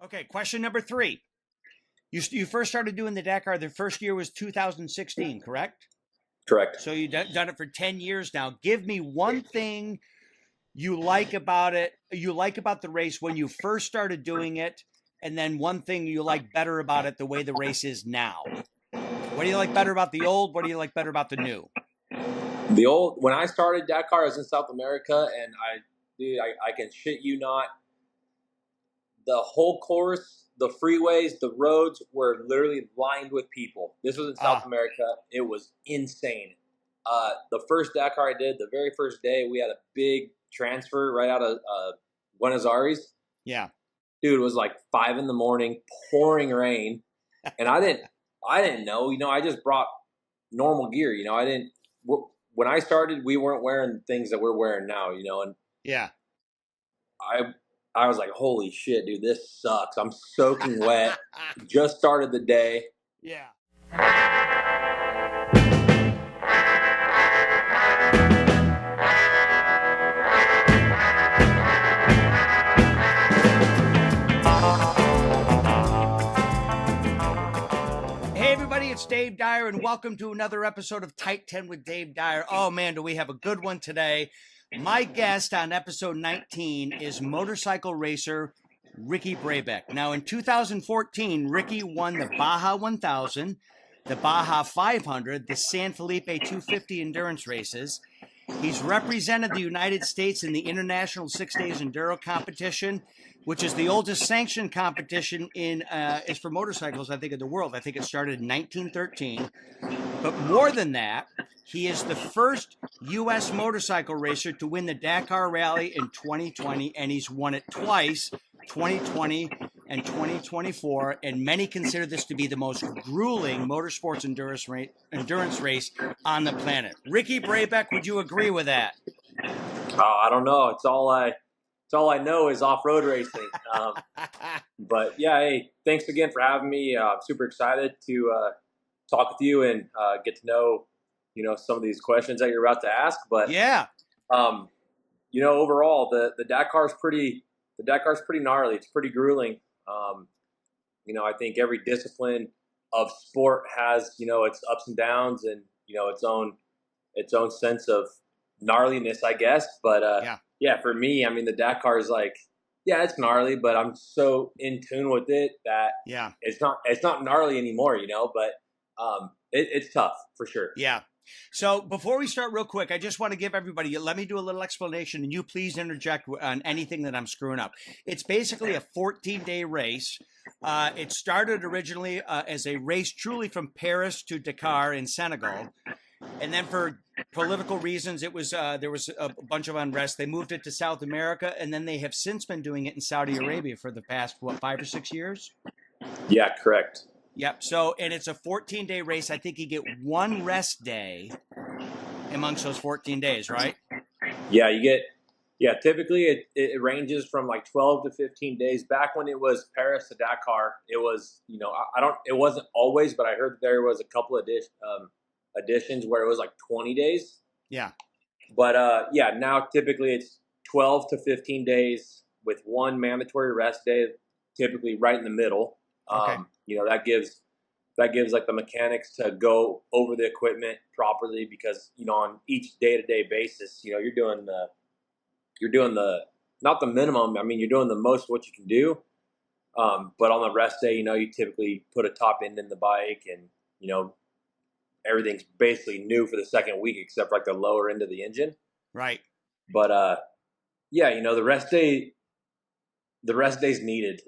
Okay, question number 3. You first started doing the Dakar. The first year was 2016, correct? Correct. So you've done it for 10 years now. Give me one thing you like about it. You like about the race when you first started doing it, and then one thing you like better about it, the way the race is now. What do you like better about the old? What do you like better about the new? The old, when I started Dakar, I was in South America, and I can shit you not. The whole course, the freeways, the roads were literally lined with people. This was in South America. It was insane. The first Dakar I did, the very first day, we had a big transfer right out of Buenos Aires. Yeah. Dude, it was like 5 a.m, pouring rain. And I didn't know, I just brought normal gear, when I started, we weren't wearing things that we're wearing now, and yeah, I was like, holy shit, dude, this sucks. I'm soaking wet. Just started the day. Yeah. It's Dave Dyer, and welcome to another episode of Tight 10 with Dave Dyer. Oh, man, do we have a good one today. My guest on episode 19 is motorcycle racer Ricky Brabec. Now, in 2014, Ricky won the Baja 1000, the Baja 500, the San Felipe 250 endurance races. He's represented the United States in the International Six Days Enduro competition, which is the oldest sanctioned competition is for motorcycles, I think, in the world. I think it started in 1913. But more than that, he is the first U.S. motorcycle racer to win the Dakar Rally in 2020, and he's won it twice, 2020 and 2024, and many consider this to be the most grueling motorsports endurance race on the planet. Ricky Brabec, would you agree with that? I don't know. It's all I know is off-road racing. But yeah, hey, thanks again for having me. I'm super excited to talk with you and get to know, some of these questions that you're about to ask. But yeah, overall, the Dakar's pretty gnarly. It's pretty grueling. I think every discipline of sport has, its ups and downs and, its own sense of gnarliness, I guess. But yeah, for me, I mean, the Dakar is like, yeah, it's gnarly, but I'm so in tune with it that it's not gnarly anymore, but it's tough for sure. Yeah. So before we start real quick, I just want to give everybody, let me do a little explanation, and you please interject on anything that I'm screwing up. It's basically a 14-day race. It started originally as a race truly from Paris to Dakar in Senegal. And then for political reasons, it was there was a bunch of unrest. They moved it to South America, and then they have since been doing it in Saudi Arabia for the past, 5 or 6 years? Yeah, correct. Yep. So, and it's a 14-day race. I think you get one rest day amongst those 14 days, right? Yeah, typically it ranges from like 12 to 15 days. Back when it was Paris to Dakar, it was, it wasn't always, but I heard there was a couple of additions where it was like 20 days. Yeah. But now typically it's 12 to 15 days with one mandatory rest day, typically right in the middle. Okay. That gives like the mechanics to go over the equipment properly because, on each day-to-day basis, you're doing the not the minimum. I mean, you're doing the most of what you can do. But on the rest day, you typically put a top end in the bike and, everything's basically new for the second week except like the lower end of the engine. Right. But the rest day's needed.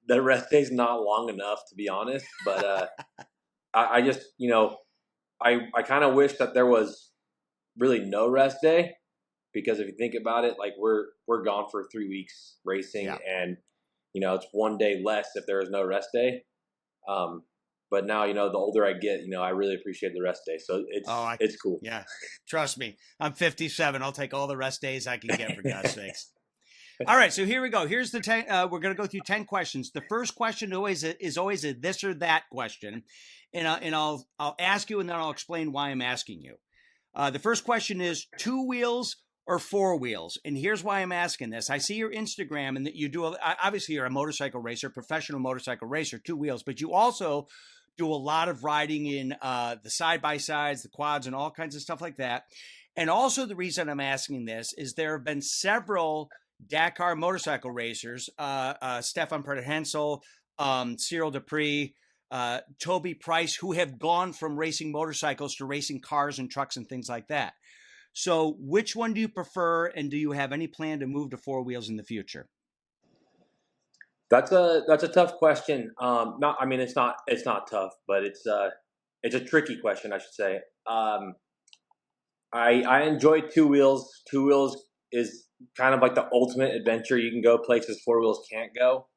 The rest day's not long enough, to be honest. But I just I kind of wish that there was really no rest day, because if you think about it, like we're gone for 3 weeks racing, and it's 1 day less if there is no rest day. But now, the older I get, I really appreciate the rest day. So it's cool. Yeah. Trust me. I'm 57. I'll take all the rest days I can get, for God's sakes. All right. So here we go. Here's the 10. We're going to go through 10 questions. The first question is always a this or that question. And I'll ask you, and then I'll explain why I'm asking you. The first question is 2 wheels or four wheels? And here's why I'm asking this. I see your Instagram and that you do, obviously you're a motorcycle racer, professional motorcycle racer, two wheels, but you also do a lot of riding in the side-by-sides, the quads, and all kinds of stuff like that. And also the reason I'm asking this is there have been several Dakar motorcycle racers, Stefan Hensel, Cyril Dupree, Toby Price, who have gone from racing motorcycles to racing cars and trucks and things like that. So which one do you prefer, and do you have any plan to move to four wheels in the future? That's a tough question. I mean, it's not tough, but it's a tricky question, I should say. I enjoy two wheels. Two wheels is kind of like the ultimate adventure. You can go places four wheels can't go.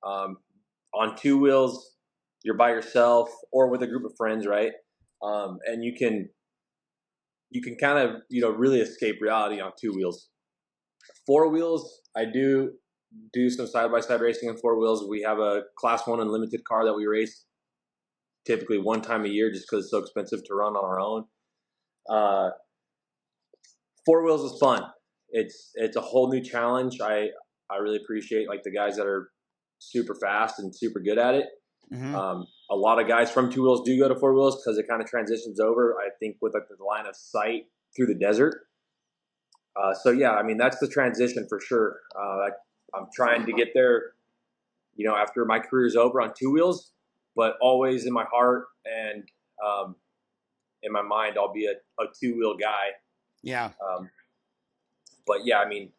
On two wheels, you're by yourself or with a group of friends, right? And you can kind of really escape reality on two wheels. Four wheels, I do some side by side racing on four wheels. We have a Class 1 unlimited car that we race typically one time a year, just because it's so expensive to run on our own. Four wheels is fun. It's a whole new challenge. I really appreciate like the guys that are super fast and super good at it. Mm-hmm. A lot of guys from two wheels do go to four wheels because it kind of transitions over, I think, with like the line of sight through the desert. So yeah, I mean, that's the transition for sure. I'm trying to get there, after my career is over on two wheels, but always in my heart and in my mind, I'll be a two wheel guy. Yeah. But yeah, I mean,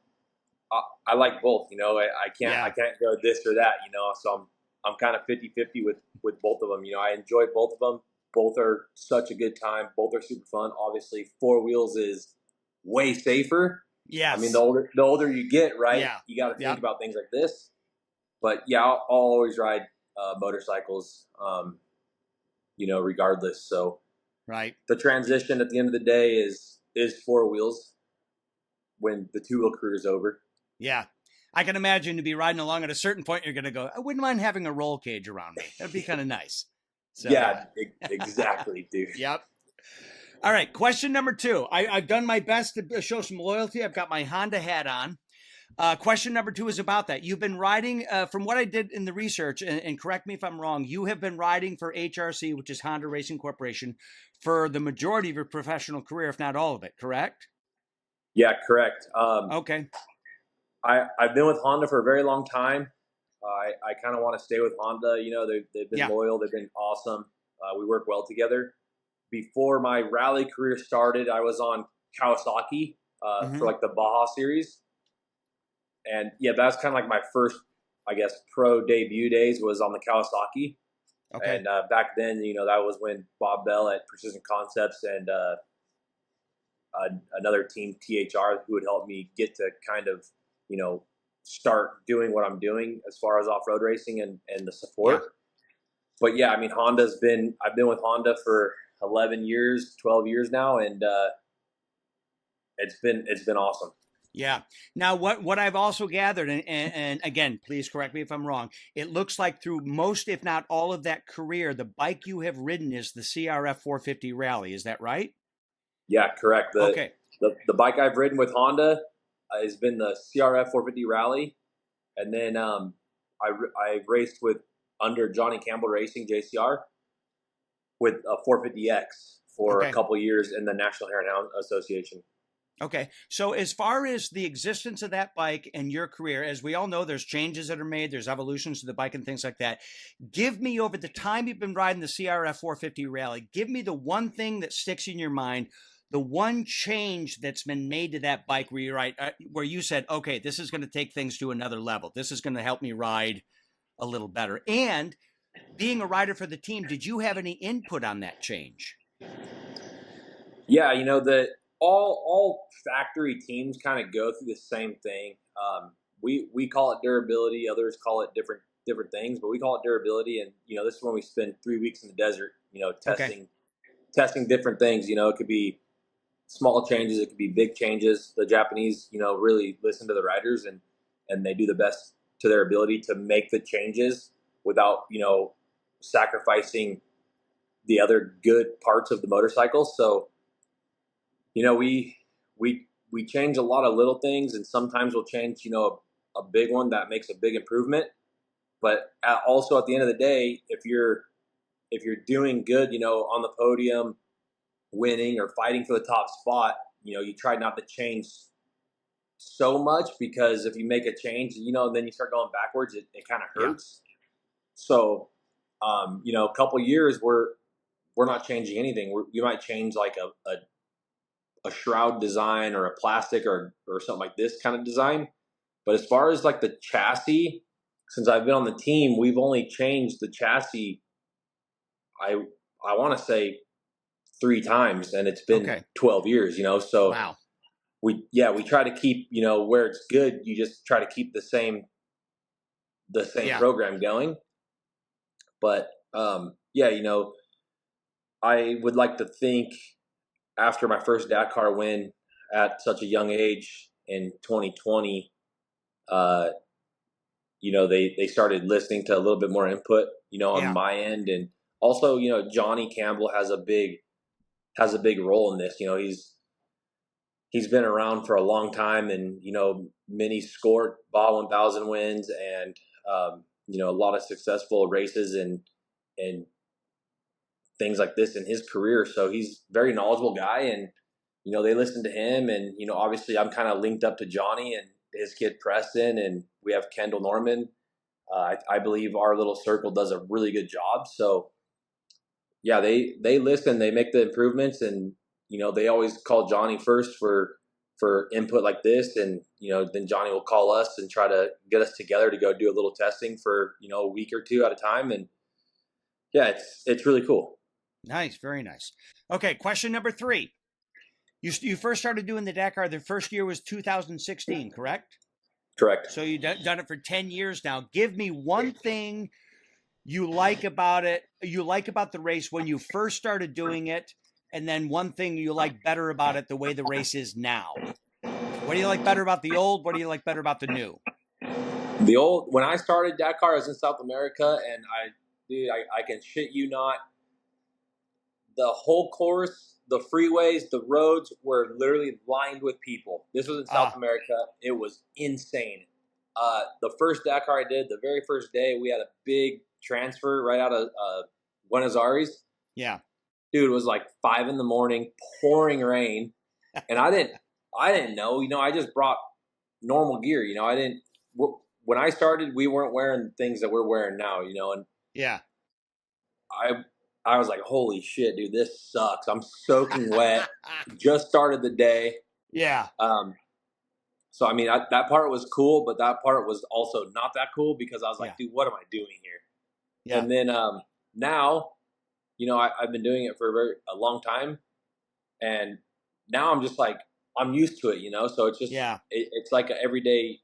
I like both. I can't go this or that. So I'm kind of 50-50 with both of them. I enjoy both of them. Both are such a good time. Both are super fun. Obviously, four wheels is way safer. Yes. I mean, the older you get, right? Yeah. You got to think about things like this. But yeah, I'll always ride motorcycles, regardless. So right. The transition at the end of the day is four wheels when the two wheel career is over. Yeah. I can imagine to be riding along at a certain point, you're going to go, I wouldn't mind having a roll cage around me. That'd be kind of nice. So, yeah, exactly, dude. Yep. All right. Question number 2. I've done my best to show some loyalty. I've got my Honda hat on. Question number 2 is about that. You've been riding, from what I did in the research, and correct me if I'm wrong, you have been riding for HRC, which is Honda Racing Corporation, for the majority of your professional career, if not all of it, correct? Yeah, correct. Okay. I've been with Honda for a very long time. I kind of want to stay with Honda. They've been loyal. They've been awesome. We work well together. Before my rally career started, I was on Kawasaki for like the Baja series. And yeah, that's kind of like my first, I guess, pro debut days was on the Kawasaki. Okay. And back then, that was when Bob Bell at Precision Concepts and another team, THR, who would help me get to kind of, start doing what I'm doing as far as off-road racing and the support. Yeah. But yeah, I mean, I've been with Honda for 11 years, 12 years now, and it's been awesome. Yeah. Now, what I've also gathered, and again, please correct me if I'm wrong, it looks like through most, if not all of that career, the bike you have ridden is the CRF 450 Rally. Is that right? Yeah, correct. Okay. The bike I've ridden with Honda has been the CRF 450 Rally. And then I raced with under Johnny Campbell Racing, JCR, with a 450X for a couple years in the National Hare and Hound Association. Okay. So as far as the existence of that bike and your career, as we all know, there's changes that are made, there's evolutions to the bike and things like that. Give me, over the time you've been riding the CRF 450 Rally, give me the one thing that sticks in your mind, the one change that's been made to that bike where where you said, okay, this is going to take things to another level. This is going to help me ride a little better. And being a rider for the team, did you have any input on that change? Yeah, all factory teams kind of go through the same thing. We call it durability. Others call it different things, but we call it durability. And, this is when we spend 3 weeks in the desert, testing different things. It could be small changes. It could be big changes. The Japanese, really listen to the riders and they do the best to their ability to make the changes without, sacrificing the other good parts of the motorcycle. So, we we change a lot of little things, and sometimes we'll change, a big one that makes a big improvement. But also at the end of the day, if you're doing good, on the podium, winning or fighting for the top spot, you try not to change so much, because if you make a change, then you start going backwards, it kind of Yeah. hurts. So, a couple years we're not changing anything. We might change like a shroud design or a plastic or something like this kind of design. But as far as like the chassis, since I've been on the team, we've only changed the chassis, I want to say 3 times, and it's been Okay. 12 years, so Wow. we try to keep, where it's good, you just try to keep the same Yeah. program going. But yeah, I would like to think after my first Dakar win at such a young age in 2020, they started listening to a little bit more input, on Yeah. my end. And also, Johnny Campbell has a big role in this. He's been around for a long time, and many scored Baja 1000 wins, and a lot of successful races and things like this in his career. So he's a very knowledgeable guy, and they listen to him. And obviously I'm kind of linked up to Johnny and his kid Preston, and we have Kendall Norman. I believe our little circle does a really good job. So yeah, they listen, they make the improvements, and they always call Johnny first for input like this, and then Johnny will call us and try to get us together to go do a little testing for a week or two at a time. And yeah, it's really cool. Nice. Very nice. Okay. Question number 3. You first started doing the Dakar. The first year was 2016, correct? Correct. So you've done it for 10 years now. Give me one thing you like about it, you like about the race when you first started doing it, and then one thing you like better about it, the way the race is now. What do you like better about the old? What do you like better about the new? The old, when I started Dakar, I was in South America, and I can shit you not, the whole course, the freeways, the roads were literally lined with people. This was in South America. It was insane. The first Dakar I did, the very first day, we had a big transfer right out of Buenos Aires. Yeah. Dude, it was like 5 a.m, pouring rain, and I didn't know. I just brought normal gear. When I started, we weren't wearing things that we're wearing now. And Yeah. I was like, holy shit, dude, this sucks. I'm soaking wet. Just started the day. Yeah. So, I mean, that part was cool, but that part was also not that cool, because I was like, Yeah. dude, what am I doing here? Yeah. And then now, I've been doing it for a long time. And now I'm just like, I'm used to it, So it's just, Yeah. it's like an everyday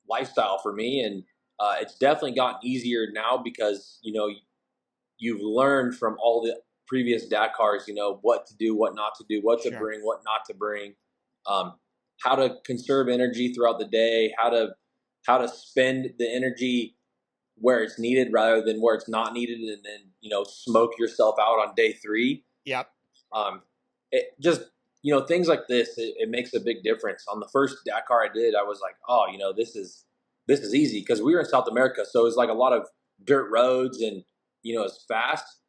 lifestyle for me. And it's definitely gotten easier now, because, you've learned from all the previous Dakars, what to do, what not to do, what to Sure. bring, what not to bring, how to conserve energy throughout the day, how to spend the energy where it's needed rather than where it's not needed, and then smoke yourself out on day 3. Yep. It just things like this, it makes a big difference. On the first Dakar I did, I was like, oh, this is easy, because we were in South America, so it's like a lot of dirt roads, and it's fast.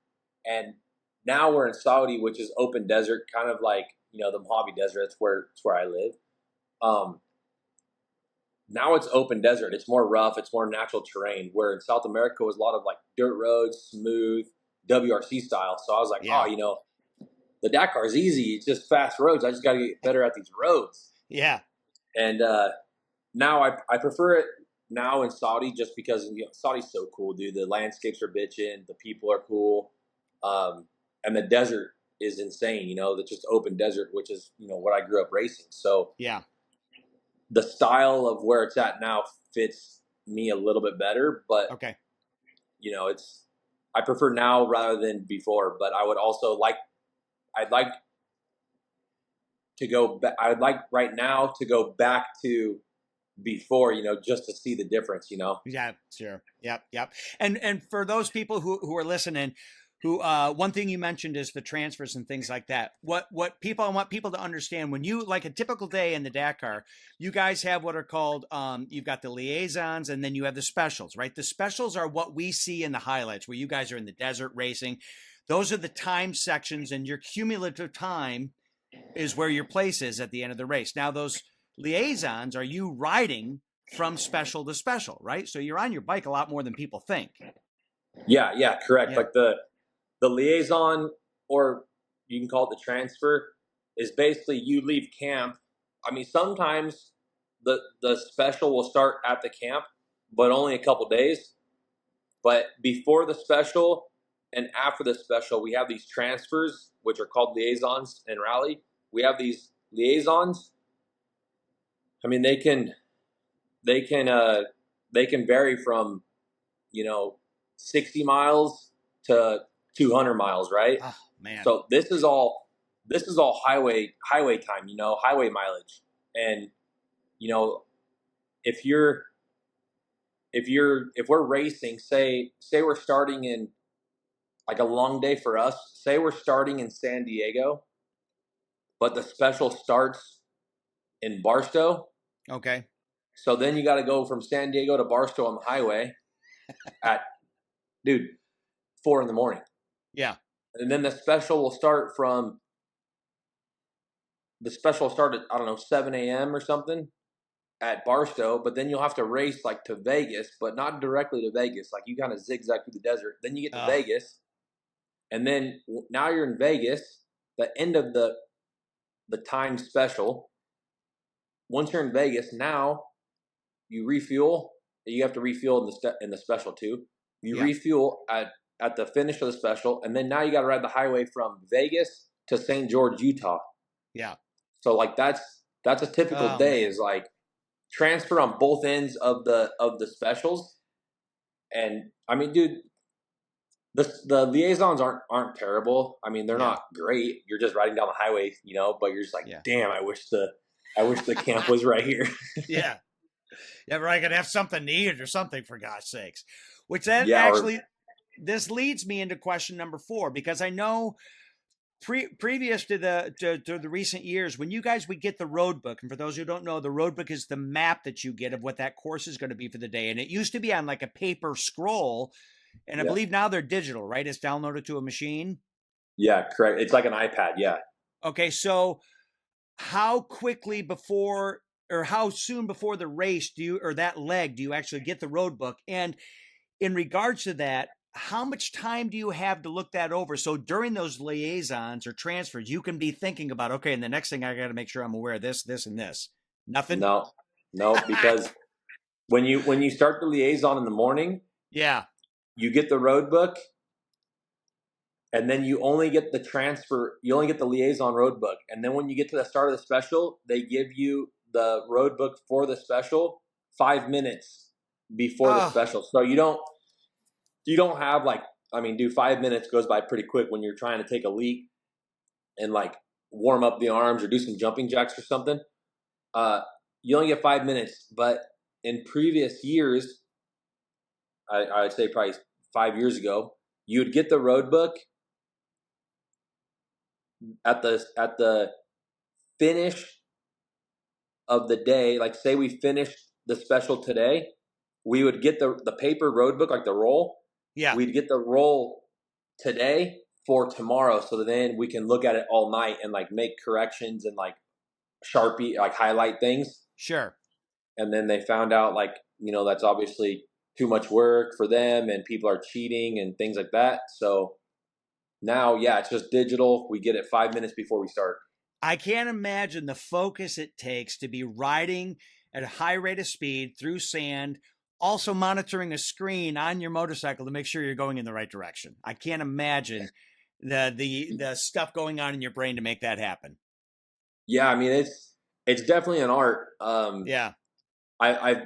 And now we're in Saudi, which is open desert, kind of like the Mojave Desert. It's where I live. Now it's open desert. It's more rough. It's more natural terrain. Where in South America was a lot of like dirt roads, smooth WRC style. So I was like, Yeah. oh, the Dakar is easy. It's just fast roads. I just got to get better at these roads. Yeah. And now I prefer it now in Saudi, just because Saudi's so cool, dude. The landscapes are bitching. The people are cool. And the desert is insane. The just open desert, which is what I grew up racing. So Yeah. the style of where it's at now fits me a little bit better, but Okay. I prefer now rather than before. But I would also I'd like to go back. I'd like right now to go back to before, just to see the difference. Yeah. Sure. Yep. Yep. And for those people who are listening, who one thing you mentioned is the transfers and things like that. I want people to understand, when you, like a typical day in the Dakar, you guys have what are called you've got the liaisons, and then you have the specials, right? The specials are what we see in the highlights where you guys are in the desert racing. Those are the time sections, and your cumulative time is where your place is at the end of the race. Now those liaisons are you riding from special to special, right? So you're on your bike a lot more than people think. Yeah, correct. Yeah. Like the liaison, or you can call it the transfer, is basically you leave camp. I mean, sometimes the special will start at the camp, but only a couple days. But before the special and after the special, we have these transfers, which are called liaisons in rally. We have these liaisons. I mean, they can they can vary from 60 miles to 200 miles, right? Oh man. So this is all highway time, highway mileage. And if you're if we're racing, say we're starting in, like, a long day for us, say we're starting in San Diego, but the special starts in Barstow. Okay. So then you got to go from San Diego to Barstow on the highway at, dude, 4 in the morning. Yeah. And then the special will start at, I don't know, 7 a.m. or something at Barstow, but then you'll have to race like to Vegas, but not directly to Vegas. Like, you kind of zigzag through the desert. Then you get to Vegas, and then now you're in Vegas, the end of the time special. Once you're in Vegas, now you refuel. You have to refuel in the special too. You refuel at the finish of the special, and then now you got to ride the highway from Vegas to St. George, Utah. Yeah. So, like, that's a typical day, man. Is like transfer on both ends of the specials. And I mean, dude, the liaisons aren't terrible. I mean, they're not great. You're just riding down the highway, but you're just like, damn, I wish the camp was right here. Yeah, but I could have something to eat or something, for God's sakes. Which then actually, this leads me into question number 4, because I know previous to the recent years, when you guys would get the road book, and for those who don't know, the road book is the map that you get of what that course is going to be for the day, and it used to be on like a paper scroll, and I believe now they're digital, right? It's downloaded to a machine. Yeah, correct. It's like an iPad. Yeah. Okay, so how quickly before, or how soon before the race that leg do you actually get the road book? And in regards to that, how much time do you have to look that over? So during those liaisons or transfers, you can be thinking about, okay, and the next thing I got to make sure I'm aware of this, this, and this. Nothing? No, because when you start the liaison in the morning, you get the road book, and then you only get the transfer. You only get the liaison road book, and then when you get to the start of the special, they give you the road book for the special 5 minutes before the special. So you don't have, like, I mean, dude, 5 minutes goes by pretty quick when you're trying to take a leak and, like, warm up the arms or do some jumping jacks or something. You only get 5 minutes, but in previous years, I would say probably 5 years ago, you'd get the road book at the finish of the day. Like, say we finished the special today, we would get the paper road book, like the roll. Yeah. We'd get the roll today for tomorrow, so then we can look at it all night and, like, make corrections and, like, Sharpie, like, highlight things. Sure. And then they found out, like, that's obviously too much work for them and people are cheating and things like that. So now, it's just digital. We get it 5 minutes before we start. I can't imagine the focus it takes to be riding at a high rate of speed through sand, also monitoring a screen on your motorcycle to make sure you're going in the right direction. I can't imagine the stuff going on in your brain to make that happen. Yeah, I mean, it's definitely an art. Yeah. I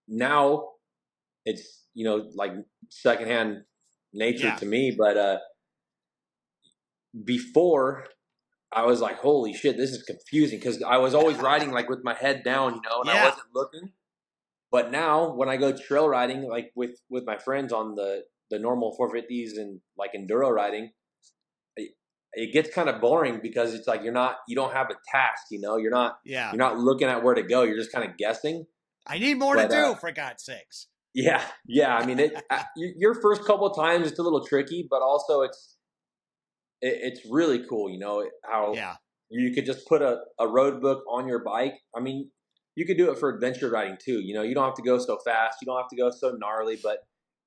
now it's, like, secondhand nature to me, but before, I was like, holy shit, this is confusing, because I was always riding, like, with my head down, and I wasn't looking. But now when I go trail riding, like with my friends on the the normal 450s and like enduro riding, it gets kind of boring because it's like you don't have a task, you're Yeah. not looking at where to go. You're just kind of guessing. I need more to do, for God's sakes. Yeah. I mean, your first couple of times it's a little tricky, but also it's really cool. How you could just put a road book on your bike. I mean, you could do it for adventure riding too. You don't have to go so fast. You don't have to go so gnarly, but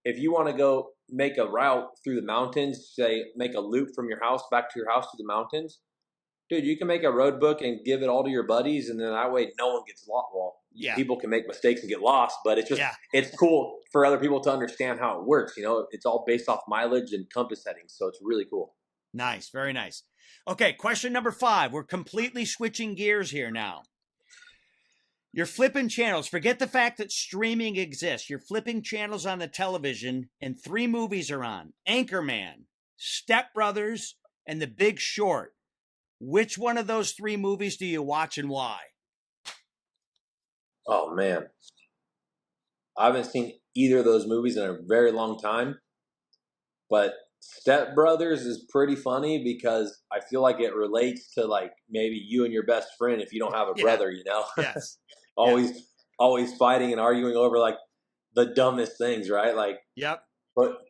if you want to go make a route through the mountains, say make a loop from your house back to your house to the mountains, dude, you can make a road book and give it all to your buddies, and then that way no one gets lost. Well, people can make mistakes and get lost, but it's just it's cool for other people to understand how it works. It's all based off mileage and compass settings, so it's really cool. Nice, very nice. Okay, question number 5. We're completely switching gears here now. You're flipping channels. Forget the fact that streaming exists. You're flipping channels on the television, and 3 movies are on: Anchorman, Step Brothers, and The Big Short. Which one of those 3 movies do you watch and why? Oh, man. I haven't seen either of those movies in a very long time, but Step Brothers is pretty funny because I feel like it relates to like maybe you and your best friend if you don't have a brother, Yes. always fighting and arguing over like the dumbest things, right? Like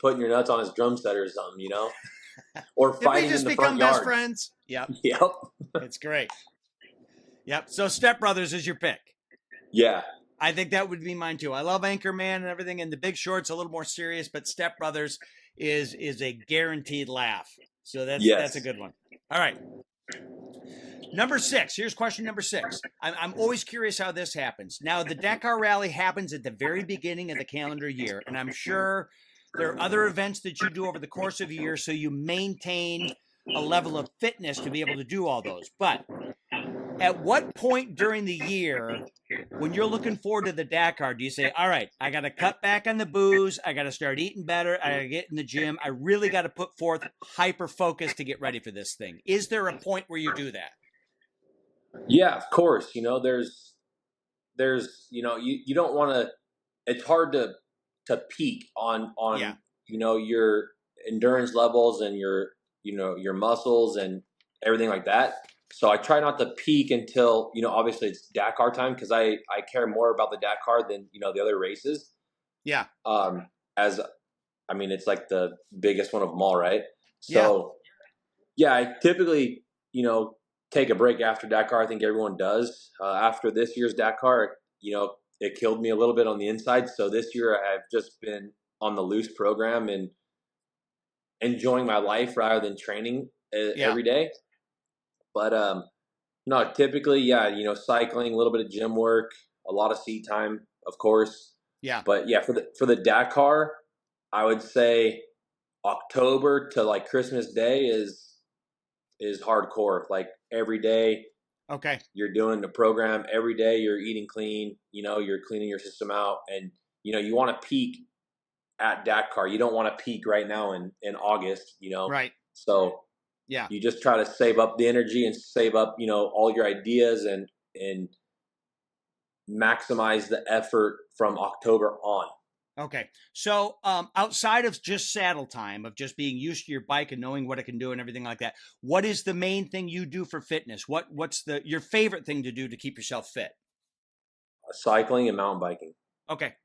putting your nuts on his drum set or something, or fighting in the front yard. Did we just become best friends? Yep. It's great. Yep. So Step Brothers is your pick. Yeah. I think that would be mine too. I love Anchorman and everything, and The Big Short's a little more serious, but Step Brothers is a guaranteed laugh. So that's a good one. All right. Number 6. Here's question number 6. I'm always curious how this happens. Now, the Dakar Rally happens at the very beginning of the calendar year, and I'm sure there are other events that you do over the course of a year, so you maintain a level of fitness to be able to do all those. But at what point during the year, when you're looking forward to the Dakar, do you say, all right, I got to cut back on the booze, I got to start eating better, I got to get in the gym, I really got to put forth hyper focus to get ready for this thing? Is there a point where you do that? Yeah, of course. There's you don't want to. It's hard to peak on your endurance levels and your muscles and everything like that. So I try not to peak until obviously it's Dakar time because I care more about the Dakar than the other races. Yeah. As I mean, it's like the biggest one of them all, right? So I typically take a break after Dakar. I think everyone does. After this year's Dakar, it killed me a little bit on the inside. So this year I've just been on the loose program and enjoying my life rather than training every day. But no, typically, cycling, a little bit of gym work, a lot of seat time, of course. Yeah. But for the Dakar, I would say October to like Christmas Day is hardcore. Like every day, okay, you're doing the program. Every day you're eating clean. You're cleaning your system out, and you want to peak at Dakar. You don't want to peak right now in August. Right. So you just try to save up the energy and save up all your ideas and maximize the effort from October on. Okay. So outside of just saddle time, of just being used to your bike and knowing what it can do and everything like that, what is the main thing you do for fitness? What's your favorite thing to do to keep yourself fit? Cycling and mountain biking. Okay.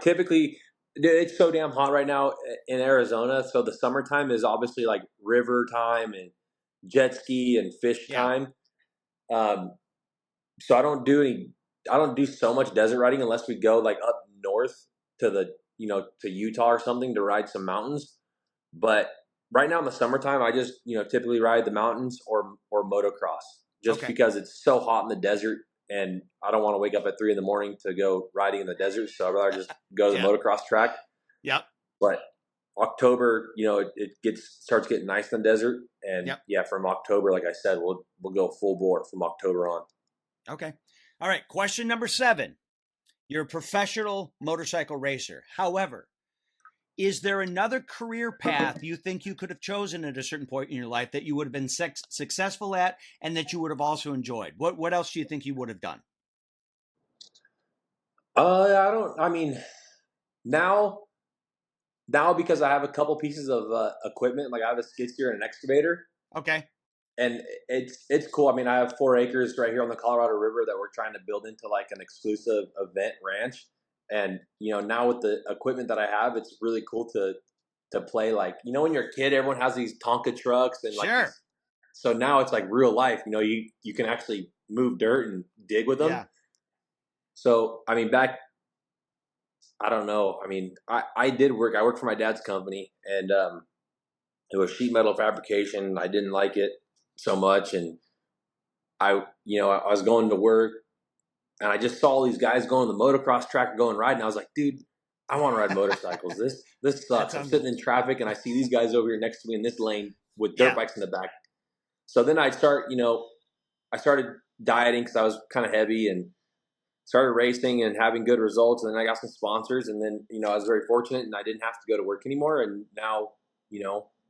Typically, it's so damn hot right now in Arizona. So the summertime is obviously like river time and jet ski and fish time. So I don't do so much desert riding unless we go like up north to to Utah or something to ride some mountains. But right now in the summertime, I just typically ride the mountains or motocross just because it's so hot in the desert and I don't want to wake up at 3 a.m. to go riding in the desert. So I'd rather just go to the motocross track. Yep. But October, it starts getting nice in the desert, and from October, like I said, we'll go full bore from October on. Okay. All right. Question number 7. You're a professional motorcycle racer. However, is there another career path you think you could have chosen at a certain point in your life that you would have been successful at and that you would have also enjoyed? What else do you think you would have done? Now now because I have a couple pieces of equipment, like I have a skid steer and an excavator, Okay. and it's cool. I mean, I have 4 acres right here on the Colorado River that we're trying to build into like an exclusive event ranch. And now with the equipment that I have, it's really cool to play. Like when you're a kid, everyone has these Tonka trucks and like Sure. these. So now it's like real life. You can actually move dirt and dig with them. Yeah. So I mean, I don't know. I mean, I did work. I worked for my dad's company, and it was sheet metal fabrication. I didn't like it so much, and I was going to work, and I just saw all these guys going the motocross track, going riding. I was like, dude, I want to ride motorcycles. This sucks. I'm sitting in traffic, and I see these guys over here next to me in this lane with dirt bikes in the back. So then I started dieting because I was kind of heavy and started racing and having good results. And then I got some sponsors, and then I was very fortunate, and I didn't have to go to work anymore. And now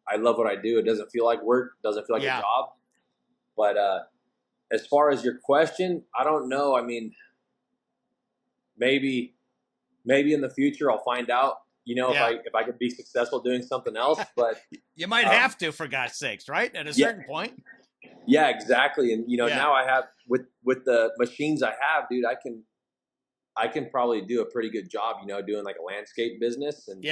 I love what I do. It doesn't feel like work. Doesn't feel like a job. But as far as your question, I don't know. I mean, maybe in the future I'll find out. If I could be successful doing something else. But you might have to, for God's sakes, right? At a certain point. Yeah, exactly. And now I have with the machines I have, dude, I can probably do a pretty good job. Doing like a landscape business, and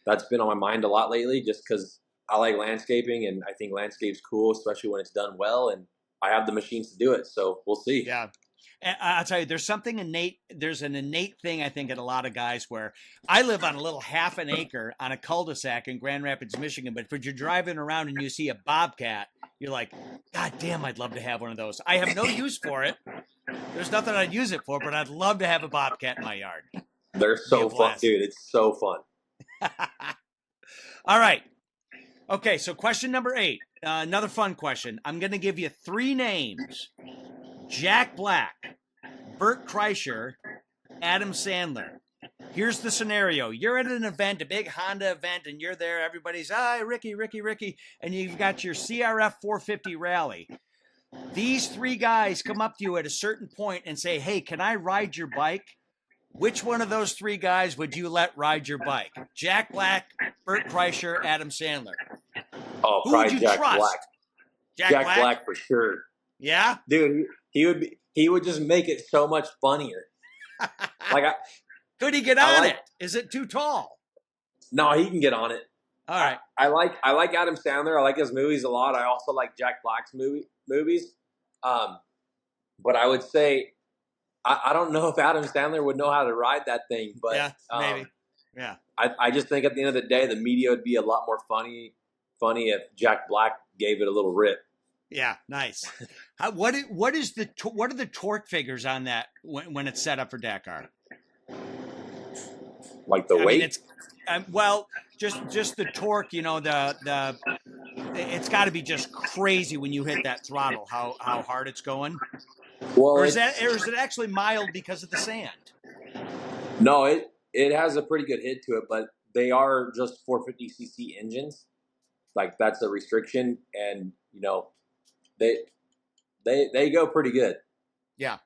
that's been on my mind a lot lately, just because I like landscaping, and I think landscape's cool, especially when it's done well, and I have the machines to do it. So we'll see. Yeah. And I'll tell you, there's an innate thing, I think, in a lot of guys where I live on a little half an acre on a cul-de-sac in Grand Rapids, Michigan. But if you're driving around and you see a bobcat, you're like, God damn, I'd love to have one of those. I have no use for it. There's nothing I'd use it for, but I'd love to have a bobcat in my yard. They're so fun, dude. It's so fun. All right. Okay, so question number 8. Another fun question. I'm going to give you 3 names. Jack Black, Bert Kreischer, Adam Sandler. Here's the scenario. You're at an event, a big Honda event, and you're there. Everybody's, hi, Ricky. And you've got your CRF 450 rally. These 3 guys come up to you at a certain point and say, hey, can I ride your bike? Which one of those 3 guys would you let ride your bike? Jack Black, Bert Kreischer, Adam Sandler. Oh, who would you Jack trust? Black. Jack Black for sure. Yeah? Dude, he would just make it so much funnier. Could he get on it? Is it too tall? No, he can get on it. All right. I like Adam Sandler. I like his movies a lot. I also like Jack Black's movies. But I would say I don't know if Adam Sandler would know how to ride that thing. But yeah, maybe. Yeah. I just think at the end of the day, the media would be a lot more funny if Jack Black gave it a little rip. Yeah, nice. What are the torque figures on that when it's set up for Dakar? Like the weight? Mean, just the torque. It's got to be just crazy when you hit that throttle. How hard it's going. Well, or is it actually mild because of the sand? No, it has a pretty good hit to it, but they are just 450cc engines. Like that's a restriction, and they go pretty good. Yeah.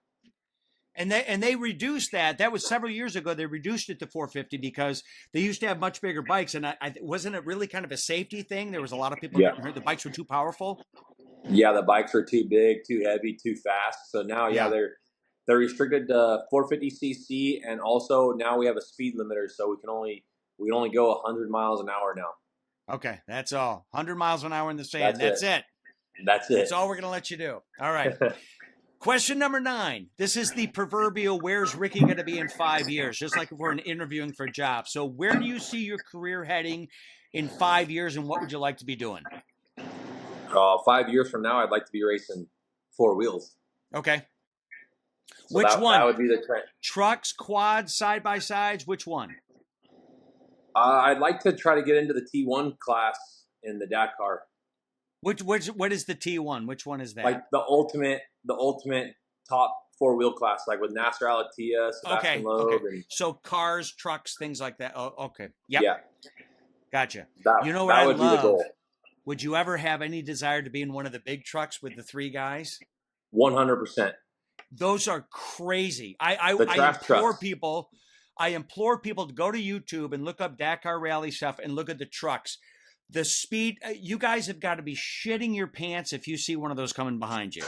And they reduced that. That was several years ago. They reduced it to 450 because they used to have much bigger bikes. And I wasn't it really kind of a safety thing? There was a lot of people getting hurt. The bikes were too powerful. Yeah, the bikes are too big, too heavy, too fast. So now, they're restricted to 450cc, and also now we have a speed limiter, so we can only go 100 miles an hour now. Okay, that's all. 100 miles an hour in the sand. That's it. That's all we're going to let you do. All right. Question number 9. This is the proverbial, where's Ricky going to be in 5 years? Just like if we're interviewing for a job. So where do you see your career heading in 5 years, and what would you like to be doing? 5 years from now, I'd like to be racing 4 wheels. Okay. So which one? That would be the trend. Trucks, quads, side-by-sides, which one? I'd like to try to get into the T1 class in the Dakar. What is the T1? Which one is that? Like the ultimate top 4-wheel class, like with Nasser Al-Attiyah, Sebastian Loeb. Okay. And, so cars, trucks, things like that. Oh, okay. Yep. Yeah. Gotcha. That would be the goal. Would you ever have any desire to be in one of the big trucks with the 3 guys? 100%. Those are crazy. I the trash implore trucks. people. I implore people to go to YouTube and look up Dakar Rally stuff and look at the trucks. The speed, you guys have got to be shitting your pants if you see one of those coming behind you.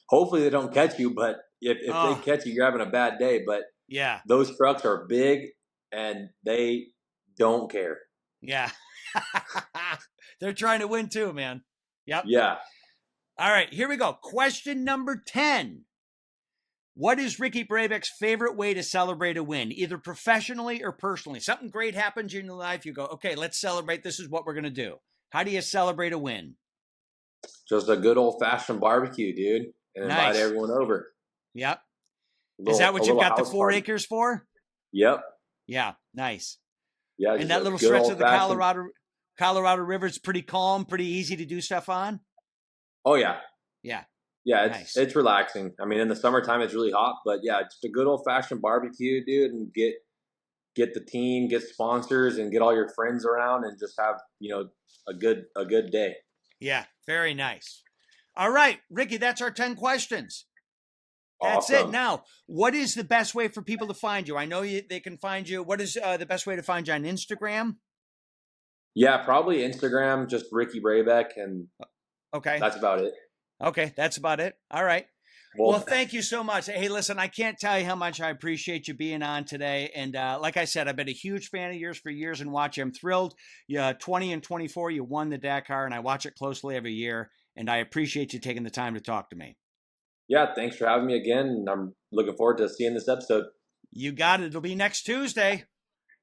Hopefully they don't catch you, but if they catch you, you're having a bad day. But yeah, those trucks are big and they don't care. yeah. They're trying to win too, man. Yep. Yeah. All right, here we go. Question number 10. What is Ricky Brabec's favorite way to celebrate a win, either professionally or personally? Something great happens in your life, you go, okay, let's celebrate. This is what we're going to do. How do you celebrate a win? Just a good old-fashioned barbecue, dude, and invite Nice. everyone over. Yep. Is that what you've got the 4 party. acres for? Yep. Yeah, nice. Yeah, And that little stretch of the Colorado River is pretty calm, pretty easy to do stuff on? Oh, yeah. Yeah. Yeah, Nice. it's relaxing. I mean, in the summertime, it's really hot, but yeah, just a good old-fashioned barbecue, dude, and get the team, get sponsors, and get all your friends around, and just have a good day. Yeah, very nice. All right, Ricky, that's our 10 questions. That's Awesome. it. Now, what is the best way for people to find you? I know they can find you. What is the best way to find you on Instagram? Yeah, probably Instagram, just Ricky Brabec, and okay, that's about it. Okay, that's about it. All right. Well, thank you so much. Hey, listen, I can't tell you how much I appreciate you being on today. And like I said, I've been a huge fan of yours for years and watch you. I'm thrilled. 20 and 24, you won the Dakar, and I watch it closely every year. And I appreciate you taking the time to talk to me. Yeah, thanks for having me again. And I'm looking forward to seeing this episode. You got it. It'll be next Tuesday.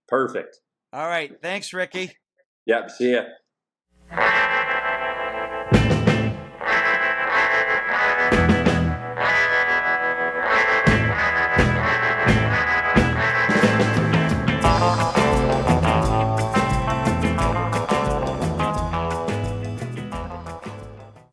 Perfect. All right. Thanks, Ricky. Yeah, see ya.